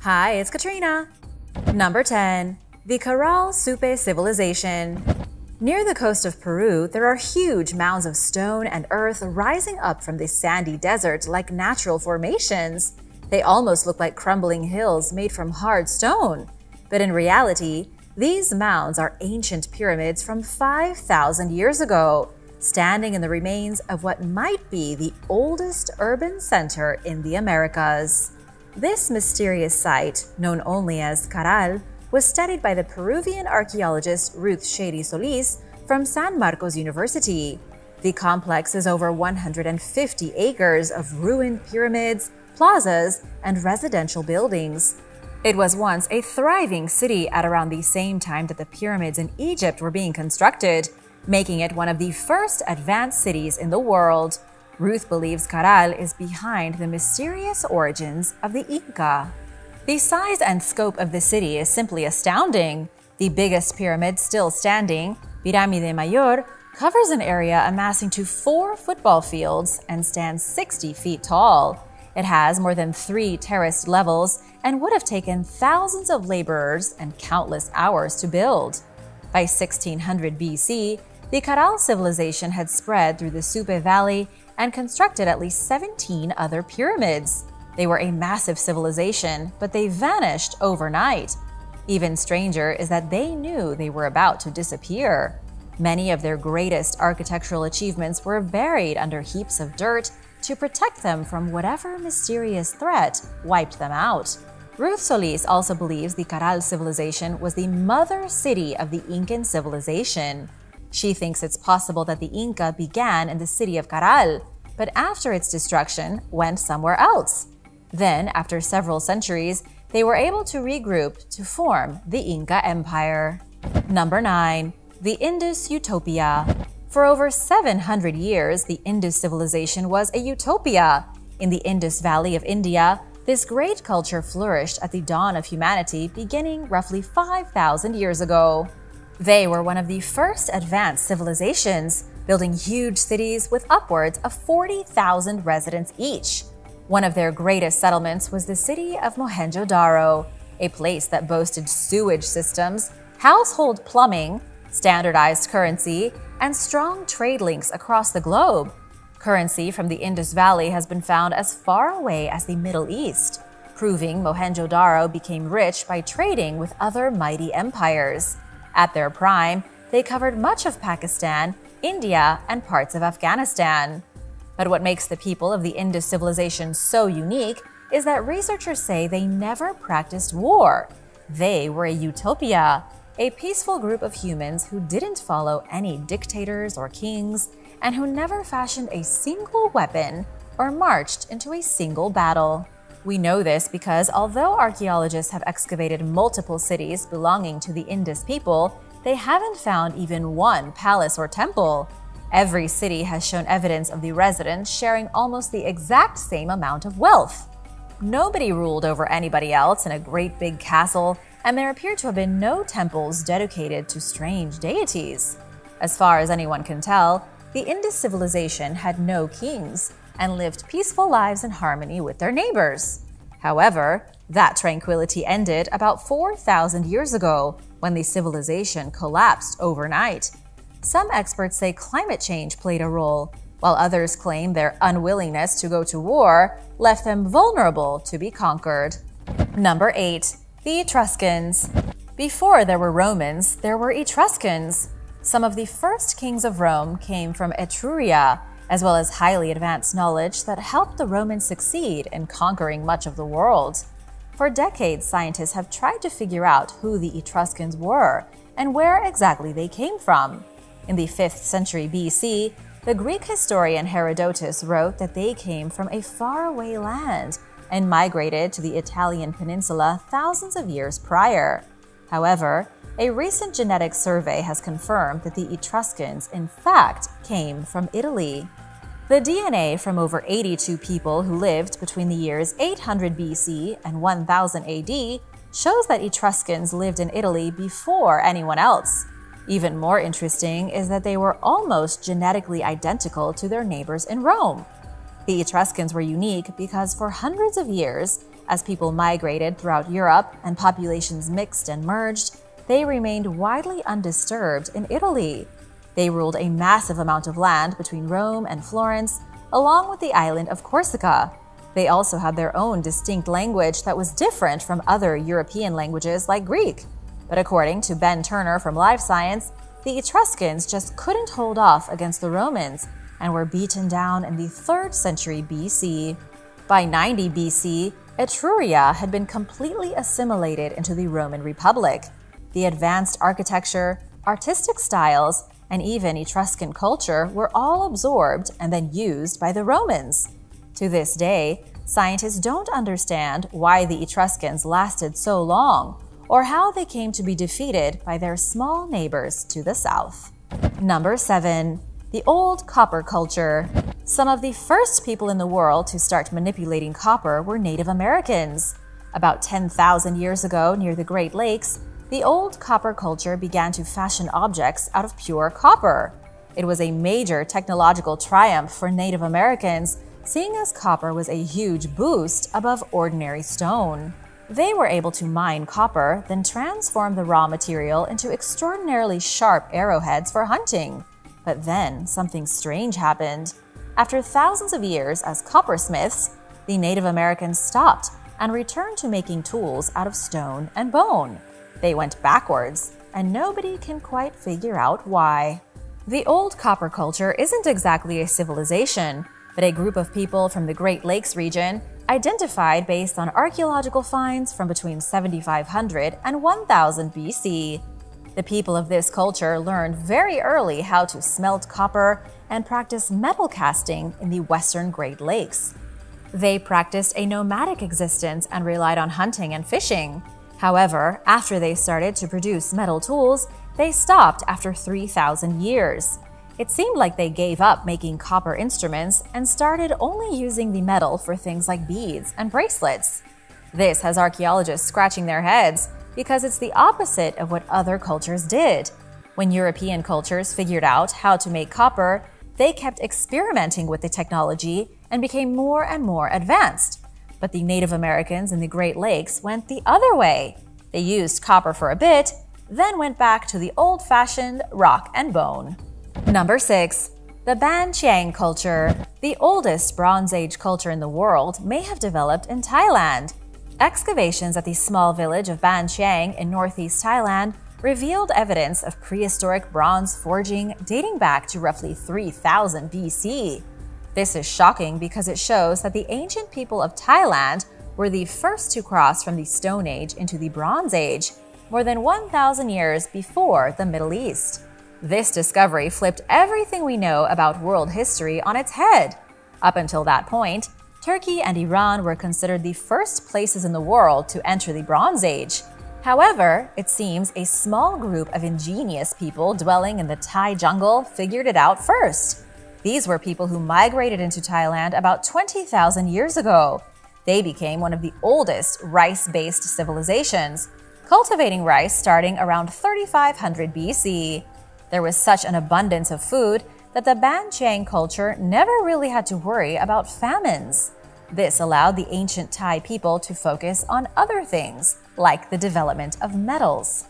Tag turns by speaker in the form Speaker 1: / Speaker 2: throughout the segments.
Speaker 1: Hi, it's Katrina. Number 10. The Caral Supe Civilization. Near the coast of Peru, there are huge mounds of stone and earth rising up from the sandy desert like natural formations. They almost look like crumbling hills made from hard stone. But in reality, these mounds are ancient pyramids from 5,000 years ago, standing in the remains of what might be the oldest urban center in the Americas. This mysterious site, known only as Caral, was studied by the Peruvian archaeologist Ruth Shady Solis from San Marcos University. The complex is over 150 acres of ruined pyramids, plazas, and residential buildings. It was once a thriving city at around the same time that the pyramids in Egypt were being constructed, making it one of the first advanced cities in the world. Ruth believes Caral is behind the mysterious origins of the Inca. The size and scope of the city is simply astounding. The biggest pyramid still standing, Pirámide Mayor, covers an area amassing to 4 football fields and stands 60 feet tall. It has more than 3 terraced levels and would have taken thousands of laborers and countless hours to build. By 1600 BC, the Caral civilization had spread through the Supe Valley and constructed at least 17 other pyramids. They were a massive civilization, but they vanished overnight. Even stranger is that they knew they were about to disappear. Many of their greatest architectural achievements were buried under heaps of dirt to protect them from whatever mysterious threat wiped them out. Ruth Solis also believes the Caral civilization was the mother city of the Incan civilization. She thinks it's possible that the Inca began in the city of Caral, but after its destruction went somewhere else. Then, after several centuries, they were able to regroup to form the Inca Empire. Number 9. The Indus Utopia. For over 700 years, the Indus civilization was a utopia. In the Indus Valley of India, this great culture flourished at the dawn of humanity beginning roughly 5,000 years ago. They were one of the first advanced civilizations, building huge cities with upwards of 40,000 residents each. One of their greatest settlements was the city of Mohenjo-Daro, a place that boasted sewage systems, household plumbing, standardized currency, and strong trade links across the globe. Currency from the Indus Valley has been found as far away as the Middle East, proving Mohenjo-Daro became rich by trading with other mighty empires. At their prime, they covered much of Pakistan, India, and parts of Afghanistan. But what makes the people of the Indus civilization so unique is that researchers say they never practiced war. They were a utopia, a peaceful group of humans who didn't follow any dictators or kings, and who never fashioned a single weapon or marched into a single battle. We know this because although archaeologists have excavated multiple cities belonging to the Indus people, they haven't found even one palace or temple. Every city has shown evidence of the residents sharing almost the exact same amount of wealth. Nobody ruled over anybody else in a great big castle, and there appear to have been no temples dedicated to strange deities. As far as anyone can tell, the Indus civilization had no kings and lived peaceful lives in harmony with their neighbors. However, that tranquility ended about 4,000 years ago when the civilization collapsed overnight. Some experts say climate change played a role, while others claim their unwillingness to go to war left them vulnerable to be conquered. Number 8. The Etruscans. Before there were Romans, there were Etruscans. Some of the first kings of Rome came from Etruria, as well as highly advanced knowledge that helped the Romans succeed in conquering much of the world. For decades, scientists have tried to figure out who the Etruscans were and where exactly they came from. In the 5th century BC, the Greek historian Herodotus wrote that they came from a faraway land and migrated to the Italian peninsula thousands of years prior. However, a recent genetic survey has confirmed that the Etruscans in fact came from Italy. The DNA from over 82 people who lived between the years 800 BC and 1000 AD shows that Etruscans lived in Italy before anyone else. Even more interesting is that they were almost genetically identical to their neighbors in Rome. The Etruscans were unique because for hundreds of years, As people migrated throughout Europe and populations mixed and merged, they remained widely undisturbed in Italy. They ruled a massive amount of land between Rome and Florence, along with the island of Corsica. They also had their own distinct language that was different from other European languages like Greek. But according to Ben Turner from Life Science, the Etruscans just couldn't hold off against the Romans and were beaten down in the 3rd century BC. By 90 BC, Etruria had been completely assimilated into the Roman Republic. The advanced architecture, artistic styles, and even Etruscan culture were all absorbed and then used by the Romans. To this day, scientists don't understand why the Etruscans lasted so long, or how they came to be defeated by their small neighbors to the south. Number 7. The Old Copper Culture. Some of the first people in the world to start manipulating copper were Native Americans. About 10,000 years ago, near the Great Lakes, the Old Copper Culture began to fashion objects out of pure copper. It was a major technological triumph for Native Americans, seeing as copper was a huge boost above ordinary stone. They were able to mine copper, then transform the raw material into extraordinarily sharp arrowheads for hunting. But then something strange happened. After thousands of years as coppersmiths, the Native Americans stopped and returned to making tools out of stone and bone. They went backwards, and nobody can quite figure out why. The Old Copper Culture isn't exactly a civilization, but a group of people from the Great Lakes region identified based on archaeological finds from between 7500 and 1000 BC. The people of this culture learned very early how to smelt copper and practice metal casting in the western Great Lakes. They practiced a nomadic existence and relied on hunting and fishing. However, after they started to produce metal tools, they stopped after 3,000 years. It seemed like they gave up making copper instruments and started only using the metal for things like beads and bracelets. This has archaeologists scratching their heads because it's the opposite of what other cultures did. When European cultures figured out how to make copper, they kept experimenting with the technology and became more and more advanced. But the Native Americans in the Great Lakes went the other way. They used copper for a bit, then went back to the old-fashioned rock and bone. Number 6. The Ban Chang Culture. The oldest Bronze Age culture in the world may have developed in Thailand. Excavations at the small village of Ban Chang in northeast Thailand revealed evidence of prehistoric bronze forging dating back to roughly 3000 BC. This is shocking because it shows that the ancient people of Thailand were the first to cross from the Stone Age into the Bronze Age, more than 1,000 years before the Middle East. This discovery flipped everything we know about world history on its head. Up until that point, Turkey and Iran were considered the first places in the world to enter the Bronze Age. However, it seems a small group of ingenious people dwelling in the Thai jungle figured it out first. These were people who migrated into Thailand about 20,000 years ago. They became one of the oldest rice-based civilizations, cultivating rice starting around 3500 BC. There was such an abundance of food that the Ban Chang culture never really had to worry about famines. This allowed the ancient Thai people to focus on other things, like the development of metals.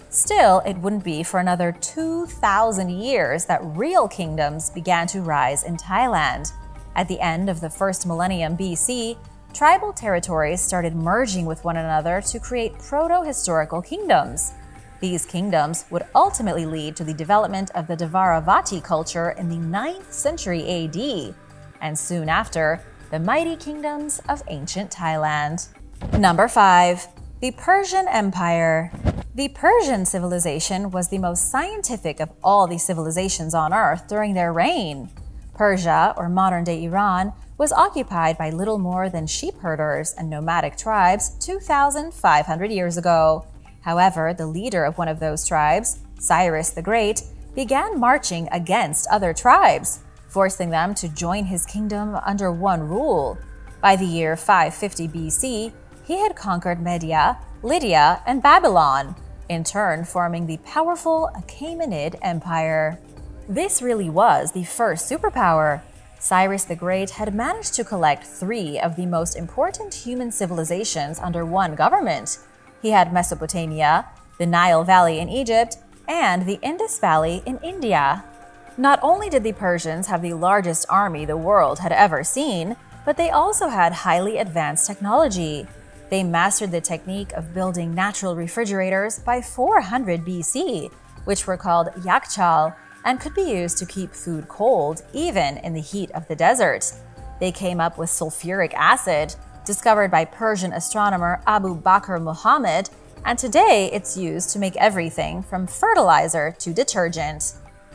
Speaker 1: Still, it wouldn't be for another 2,000 years that real kingdoms began to rise in Thailand. At the end of the first millennium BC, tribal territories started merging with one another to create proto-historical kingdoms. These kingdoms would ultimately lead to the development of the Dvaravati culture in the 9th century AD, and soon after, the mighty kingdoms of ancient Thailand. Number 5. The Persian Empire. The Persian civilization was the most scientific of all the civilizations on Earth during their reign. Persia, or modern-day Iran, was occupied by little more than sheep herders and nomadic tribes 2,500 years ago. However, the leader of one of those tribes, Cyrus the Great, began marching against other tribes, forcing them to join his kingdom under one rule. By the year 550 BC, he had conquered Media, Lydia, and Babylon, in turn forming the powerful Achaemenid Empire. This really was the first superpower. Cyrus the Great had managed to collect 3 of the most important human civilizations under one government. He had Mesopotamia, the Nile Valley in Egypt, and the Indus Valley in India. Not only did the Persians have the largest army the world had ever seen, but they also had highly advanced technology. They mastered the technique of building natural refrigerators by 400 BC, which were called yakchal, and could be used to keep food cold even in the heat of the desert. They came up with sulfuric acid, discovered by Persian astronomer Abu Bakr Muhammad, and today it's used to make everything from fertilizer to detergent.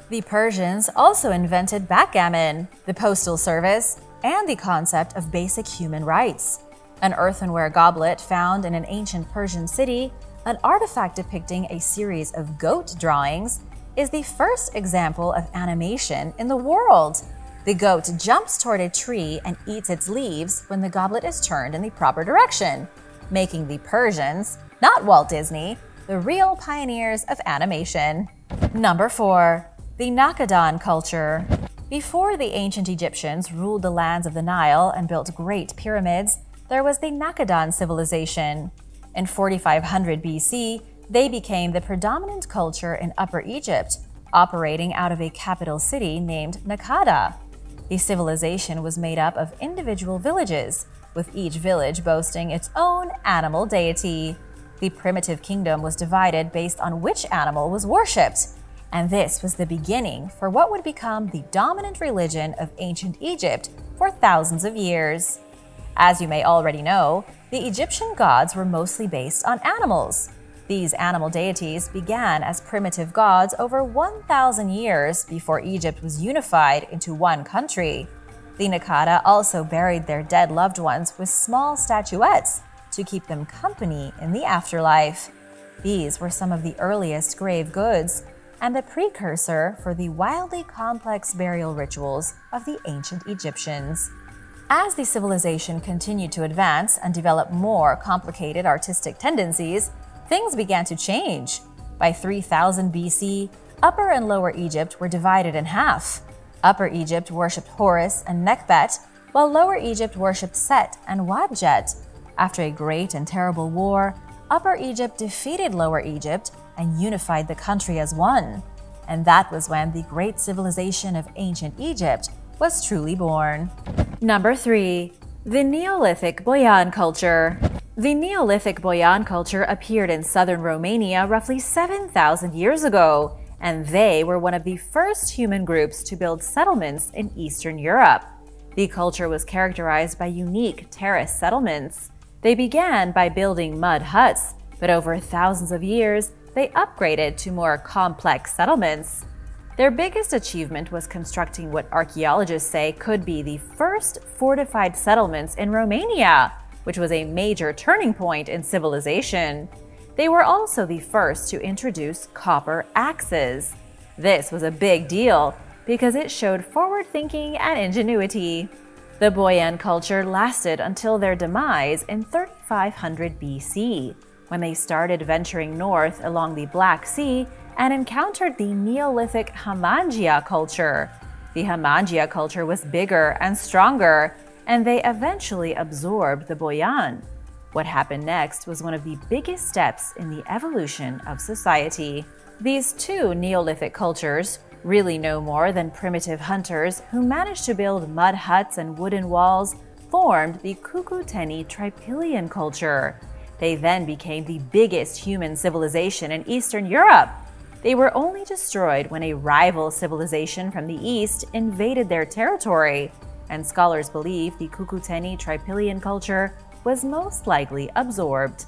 Speaker 1: The Persians also invented backgammon, the postal service, and the concept of basic human rights. An earthenware goblet found in an ancient Persian city, an artifact depicting a series of goat drawings, is the first example of animation in the world. The goat jumps toward a tree and eats its leaves when the goblet is turned in the proper direction, making the Persians, not Walt Disney, the real pioneers of animation. Number 4. The Nakadan Culture. Before the ancient Egyptians ruled the lands of the Nile and built great pyramids, there was the Nakadan civilization. In 4500 BC, they became the predominant culture in Upper Egypt, operating out of a capital city named Naqada. The civilization was made up of individual villages, with each village boasting its own animal deity. The primitive kingdom was divided based on which animal was worshipped, and this was the beginning for what would become the dominant religion of ancient Egypt for thousands of years. As you may already know, the Egyptian gods were mostly based on animals. These animal deities began as primitive gods over 1,000 years before Egypt was unified into one country. The Naqada also buried their dead loved ones with small statuettes to keep them company in the afterlife. These were some of the earliest grave goods and the precursor for the wildly complex burial rituals of the ancient Egyptians. As the civilization continued to advance and develop more complicated artistic tendencies, things began to change. By 3000 BC, Upper and Lower Egypt were divided in half. Upper Egypt worshipped Horus and Nekhbet, while Lower Egypt worshipped Set and Wadjet. After a great and terrible war, Upper Egypt defeated Lower Egypt and unified the country as one. And that was when the great civilization of ancient Egypt was truly born. Number 3. The Neolithic Boyan Culture. The Neolithic Boyan culture appeared in southern Romania roughly 7,000 years ago, and they were one of the first human groups to build settlements in Eastern Europe. The culture was characterized by unique terrace settlements. They began by building mud huts, but over thousands of years, they upgraded to more complex settlements. Their biggest achievement was constructing what archaeologists say could be the first fortified settlements in Romania, which was a major turning point in civilization. They were also the first to introduce copper axes. This was a big deal because it showed forward thinking and ingenuity. The Boyan culture lasted until their demise in 3500 BC, when they started venturing north along the Black Sea and encountered the Neolithic Hamangia culture. The Hamangia culture was bigger and stronger, and they eventually absorbed the Boyan. What happened next was one of the biggest steps in the evolution of society. These two Neolithic cultures, really no more than primitive hunters who managed to build mud huts and wooden walls, formed the Cucuteni Trypillian culture. They then became the biggest human civilization in Eastern Europe. They were only destroyed when a rival civilization from the east invaded their territory, and scholars believe the Cucuteni Trypillian culture was most likely absorbed.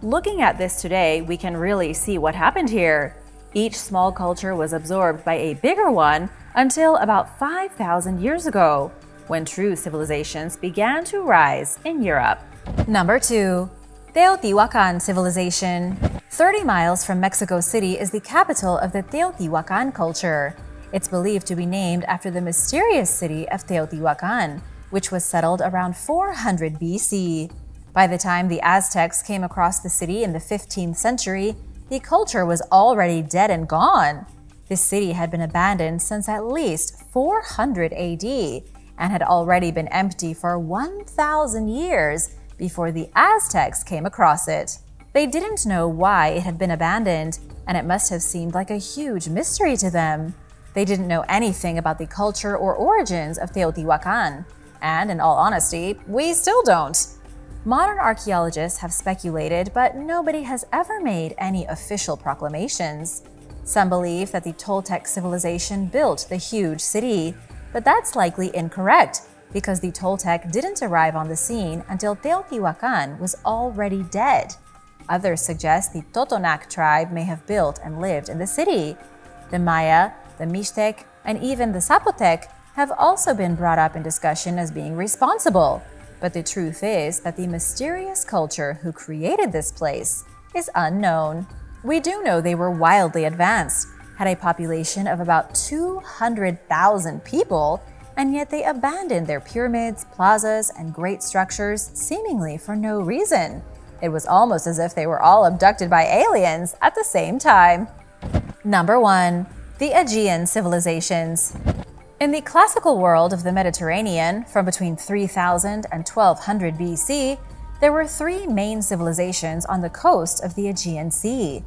Speaker 1: Looking at this today, we can really see what happened here. Each small culture was absorbed by a bigger one until about 5,000 years ago, when true civilizations began to rise in Europe. Number 2. Teotihuacan civilization. 30 miles from Mexico City is the capital of the Teotihuacan culture. It's believed to be named after the mysterious city of Teotihuacan, which was settled around 400 BC. By the time the Aztecs came across the city in the 15th century, the culture was already dead and gone. The city had been abandoned since at least 400 AD, and had already been empty for 1,000 years before the Aztecs came across it. They didn't know why it had been abandoned, and it must have seemed like a huge mystery to them. They didn't know anything about the culture or origins of Teotihuacan, and in all honesty, we still don't. Modern archaeologists have speculated, but nobody has ever made any official proclamations. Some believe that the Toltec civilization built the huge city, but that's likely incorrect because the Toltec didn't arrive on the scene until Teotihuacan was already dead. Others suggest the Totonac tribe may have built and lived in the city. The Maya, the Mixtec, and even the Zapotec have also been brought up in discussion as being responsible. But the truth is that the mysterious culture who created this place is unknown. We do know they were wildly advanced, had a population of about 200,000 people, and yet they abandoned their pyramids, plazas, and great structures seemingly for no reason. It was almost as if they were all abducted by aliens at the same time. Number 1. The Aegean civilizations. In the classical world of the Mediterranean, from between 3000 and 1200 BC, there were 3 main civilizations on the coast of the Aegean Sea.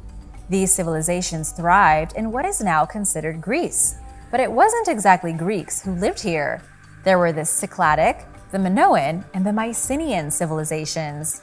Speaker 1: These civilizations thrived in what is now considered Greece. But it wasn't exactly Greeks who lived here. There were the Cycladic, the Minoan, and the Mycenaean civilizations.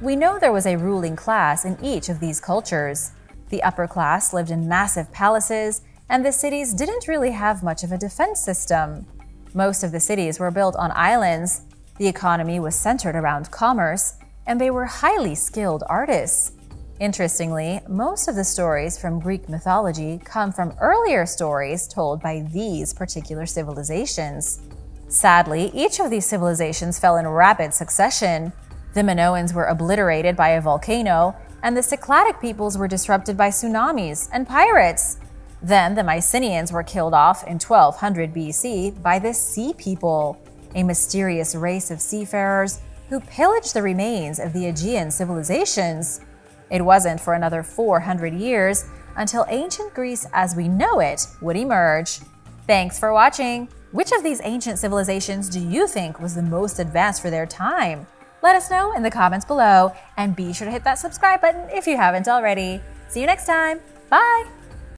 Speaker 1: We know there was a ruling class in each of these cultures. The upper class lived in massive palaces, and the cities didn't really have much of a defense system. Most of the cities were built on islands, the economy was centered around commerce, and they were highly skilled artists. Interestingly, most of the stories from Greek mythology come from earlier stories told by these particular civilizations. Sadly, each of these civilizations fell in rapid succession. The Minoans were obliterated by a volcano, and the Cycladic peoples were disrupted by tsunamis and pirates. Then the Mycenaeans were killed off in 1200 BC by the Sea People, a mysterious race of seafarers who pillaged the remains of the Aegean civilizations. It wasn't for another 400 years until ancient Greece as we know it would emerge. Thanks for watching! Which of these ancient civilizations do you think was the most advanced for their time? Let us know in the comments below, and be sure to hit that subscribe button if you haven't already. See you next time! Bye!